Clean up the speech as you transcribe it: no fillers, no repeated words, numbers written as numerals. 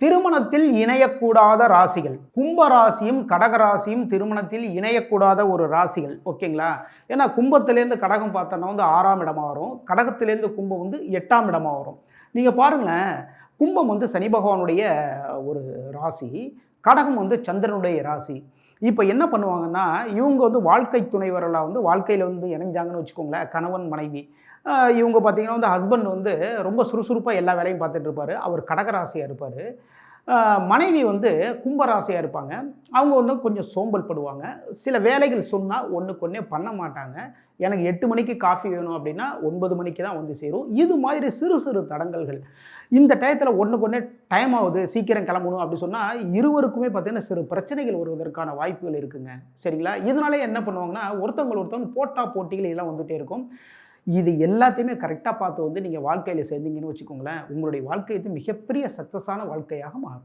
திருமணத்தில் இணையக்கூடாத ராசிகள். கும்ப ராசியும் கடக ராசியும் திருமணத்தில் இணையக்கூடாத ஒரு ராசிகள். ஓகேங்களா? ஏன்னா கும்பத்திலேருந்து கடகம் பார்த்தோன்னா வந்து 6ஆம் இடமா வரும். கடகத்திலேருந்து கும்பம் வந்து 8ஆம் இடமா வரும். நீங்க பாருங்களேன், கும்பம் வந்து சனி பகவானுடைய ஒரு ராசி. கடகம் வந்து சந்திரனுடைய ராசி. இப்ப என்ன பண்ணுவாங்கன்னா, இவங்க வந்து வாழ்க்கை துணைவர்களா வந்து வாழ்க்கையில வந்து இணைஞ்சாங்கன்னு வச்சுக்கோங்களேன், கணவன், மனைவி. இவங்க பார்த்தீங்கன்னா வந்து ஹஸ்பண்ட் வந்து ரொம்ப சுறுசுறுப்பா எல்லா வேலையும் பார்த்துட்டு இருப்பாரு. அவர் கடக ராசியா இருப்பாரு. மனைவி வந்து கும்ப ராசியா இருப்பாங்க. அவங்க வந்து கொஞ்சம் சோம்பல் படுவாங்க. சில வேலைகள் சொன்னா ஒண்ணுக்கு ஒண்ணே பண்ண மாட்டாங்க. எனக்கு 8 மணிக்கு காஃபி வேணும் அப்படின்னா 9 மணிக்கு தான் வந்து சேரும். இது மாதிரி சிறு சிறு தடங்கல்கள். இந்த டயத்துல ஒண்ணுக்கு ஒண்ணே டைம் ஆகுது, சீக்கிரம் கிளம்பணும் அப்படி சொன்னா, இருவருக்குமே பார்த்தீங்கன்னா சிறு பிரச்சனைகள் வருவதற்கான வாய்ப்புகள் இருக்குங்க. சரிங்களா? இதனாலேயே என்ன பண்ணுவாங்கன்னா, ஒருத்தவங்க போட்டா போட்டிகள் இதெல்லாம் வந்துட்டே இருக்கும். இது எல்லாத்தையுமே கரெக்ட்டா பார்த்து வந்து நீங்க வாழ்க்கையில சேர்ந்தீங்கன்னு வச்சுக்கோங்களேன், உங்களுடைய வாழ்க்கை வந்து மிகப்பெரிய சக்சஸான வாழ்க்கையாக மாறும்.